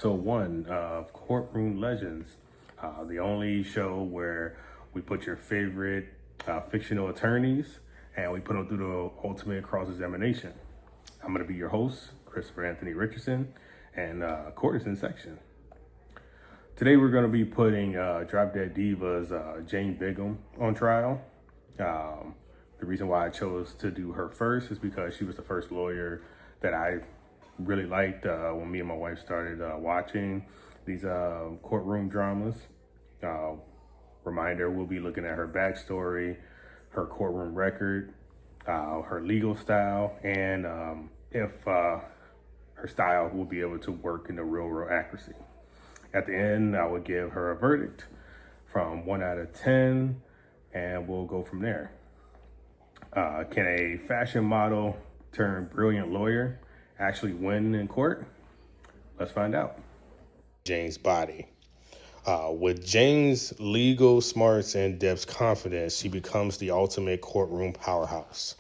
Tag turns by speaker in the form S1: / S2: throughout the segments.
S1: episode 1 of Courtroom Legends, the only show where we put your favorite fictional attorneys and we put them through the ultimate cross-examination. I'm going to be your host, Christopher Anthony Richardson, and court is in section. Today we're going to be putting Drop Dead Diva's Jane Bingum on trial. The reason why I chose to do her first is because she was the first lawyer that I really liked when me and my wife started watching these courtroom dramas. Reminder, we'll be looking at her backstory, her courtroom record, her legal style, and if her style will be able to work in the real accuracy. At the end, I would give her a verdict from 1 out of 10, and we'll go from there. Can a fashion model turned brilliant lawyer actually win in court? Let's find out. Jane's body. With Jane's legal smarts and Deb's confidence, she becomes the ultimate courtroom powerhouse.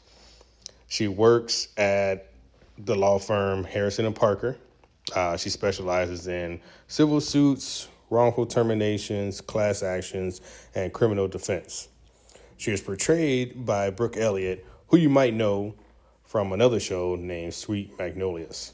S1: She works at the law firm Harrison and Parker. She specializes in civil suits, wrongful terminations, class actions, and criminal defense. She is portrayed by Brooke Elliott, who you might know from another show named Sweet Magnolias.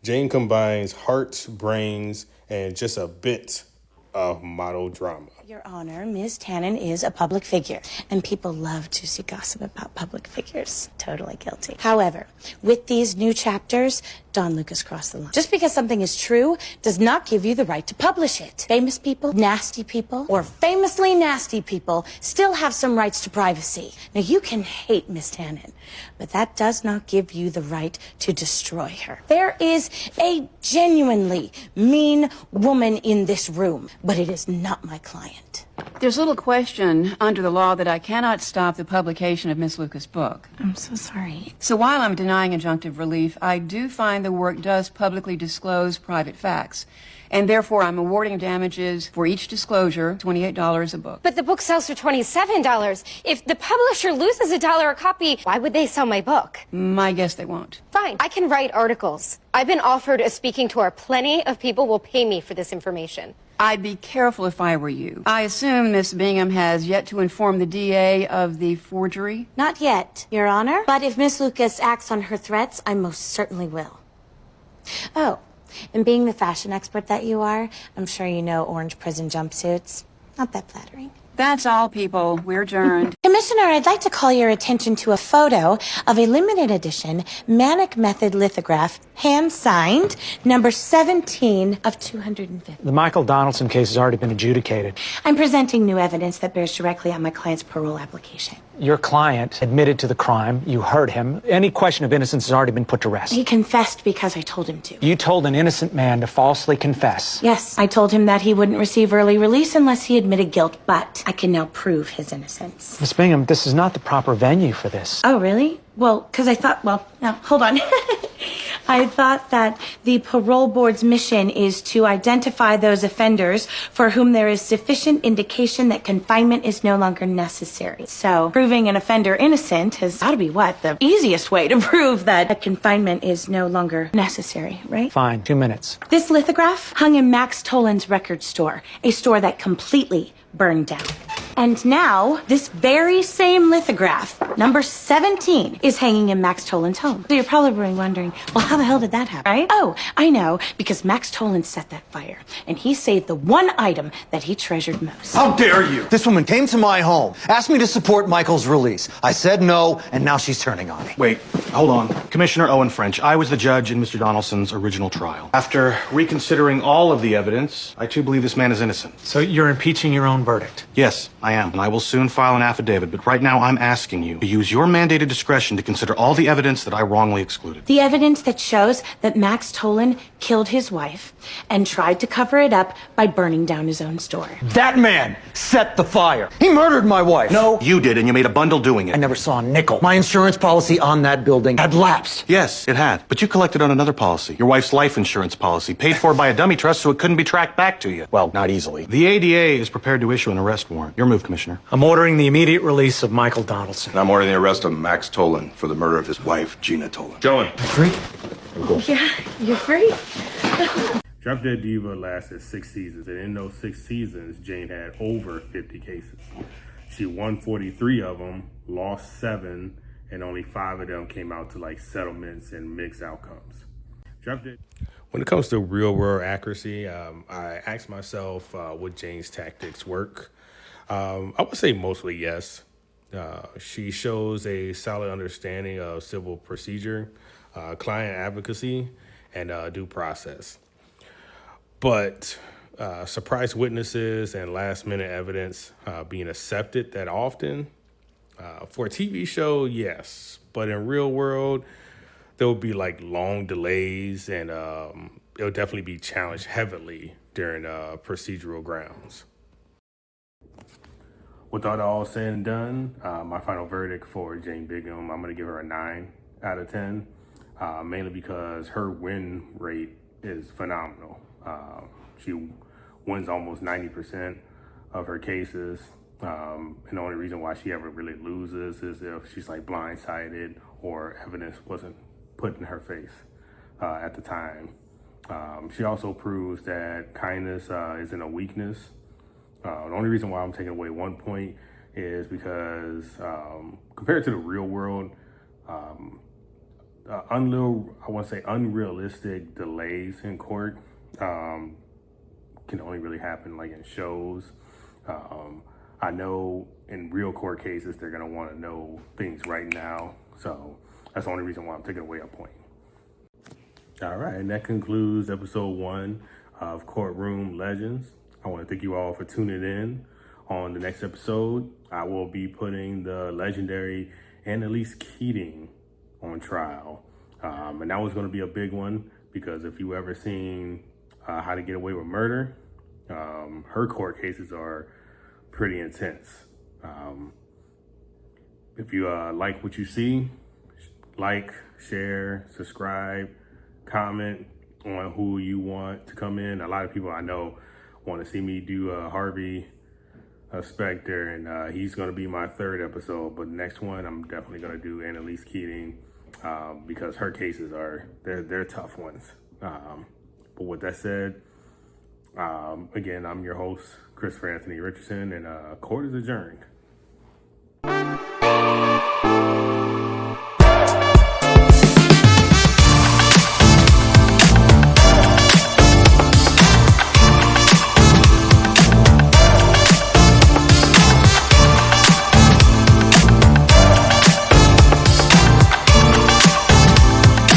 S1: Jane combines heart, brains, and just a bit of model drama.
S2: Your Honor, Ms. Tannen is a public figure, and people love to see gossip about public figures. Totally guilty. However, with these new chapters, Don Lucas crossed the line. Just because something is true does not give you the right to publish it. Famous people, nasty people, or famously nasty people still have some rights to privacy. Now, you can hate Ms. Tannen, but that does not give you the right to destroy her. There is a genuinely mean woman in this room, but it is not my client.
S3: There's little question under the law that I cannot stop the publication of Miss Lucas' book.
S2: I'm so sorry.
S3: So while I'm denying injunctive relief, I do find the work does publicly disclose private facts. And therefore, I'm awarding damages for each disclosure, $28 a book.
S4: But the book sells for $27. If the publisher loses $1 a copy, why would they sell my book?
S3: I guess they won't.
S4: Fine, I can write articles. I've been offered a speaking tour. Plenty of people will pay me for this information.
S3: I'd be careful if I were you. I assume Miss Bingham has yet to inform the DA of the forgery?
S2: Not yet, Your Honor. But if Miss Lucas acts on her threats, I most certainly will. Oh, and being the fashion expert that you are, I'm sure you know orange prison jumpsuits. Not that flattering.
S3: That's all, people. We're adjourned.
S2: Commissioner, I'd like to call your attention to a photo of a limited edition Manic Method lithograph, hand-signed, number 17 of 250.
S5: The Michael Donaldson case has already been adjudicated.
S2: I'm presenting new evidence that bears directly on my client's parole application.
S5: Your client admitted to the crime. You heard him. Any question of innocence has already been put to rest.
S2: He confessed because I told him to.
S5: You told an innocent man to falsely confess.
S2: Yes, I told him that he wouldn't receive early release unless he admitted guilt, but I can now prove his innocence.
S5: Miss Bingham, this is not the proper venue for this.
S2: Oh, really? Well, because I thought, no, hold on. I thought that the parole board's mission is to identify those offenders for whom there is sufficient indication that confinement is no longer necessary. So proving an offender innocent has got to be the easiest way to prove that confinement is no longer necessary, right?
S5: Fine, 2 minutes.
S2: This lithograph hung in Max Tolan's record store, a store that completely burned down. And now, this very same lithograph, number 17, is hanging in Max Tolan's home. So you're probably wondering, well, how the hell did that happen, right? Oh, I know, because Max Tolan set that fire, and he saved the one item that he treasured most.
S6: How dare you! This woman came to my home, asked me to support Michael's release. I said no, and now she's turning on me.
S7: Wait, hold on. Commissioner Owen French, I was the judge in Mr. Donaldson's original trial. After reconsidering all of the evidence, I too believe this man is innocent.
S5: So you're impeaching your own verdict?
S7: Yes, I am, and I will soon file an affidavit, but right now I'm asking you to use your mandated discretion to consider all the evidence that I wrongly excluded.
S2: The evidence that shows that Max Tolan killed his wife and tried to cover it up by burning down his own store.
S6: That man set the fire. He murdered my wife.
S7: No, you did, and you made a bundle doing it.
S6: I never saw a nickel. My insurance policy on that building had lapsed.
S7: Yes, it had, but you collected on another policy, your wife's life insurance policy, paid for by a dummy trust so it couldn't be tracked back to you. Well, not easily. The ADA is prepared to issue an arrest warrant. Your move, Commissioner.
S5: I'm ordering the immediate release of Michael Donaldson.
S8: And I'm ordering the arrest of Max Tolan for the murder of his wife, Gina Tolan.
S7: Joan.
S6: Free?
S2: Yeah, you're free.
S1: Drop Dead Diva lasted 6 seasons, and in those 6 seasons, Jane had over 50 cases. She won 43 of them, lost 7, and only 5 of them came out to like settlements and mixed outcomes. Drop Dead. When it comes to real world accuracy, I asked myself, would Jane's tactics work? I would say mostly yes. She shows a solid understanding of civil procedure, client advocacy, and due process. But surprise witnesses and last minute evidence being accepted that often, for a TV show, yes. But in real world, there will be like long delays, and it'll definitely be challenged heavily during procedural grounds. With all said and done, my final verdict for Jane Bingum, I'm going to give her a 9 out of 10, mainly because her win rate is phenomenal. She wins almost 90% of her cases, and the only reason why she ever really loses is if she's like blindsided or evidence wasn't put in her face at the time. She also proves that kindness isn't a weakness. The only reason why I'm taking away 1 point is because compared to the real world, unrealistic delays in court can only really happen like in shows. I know in real court cases, they're gonna wanna know things right now. So that's the only reason why I'm taking away a point. All right, and that concludes episode 1 of Courtroom Legends. I want to thank you all for tuning in. On the next episode, I will be putting the legendary Annalise Keating on trial. And that was going to be a big one because if you ever seen How to Get Away with Murder, her court cases are pretty intense. If you like what you see, like, share, subscribe, comment on who you want to come in. A lot of people I know want to see me do Harvey Specter, and he's going to be my 3rd episode. But the next one, I'm definitely going to do Annalise Keating because her cases they're tough ones. But with that said, again, I'm your host, Christopher Anthony Richardson, and court is adjourned.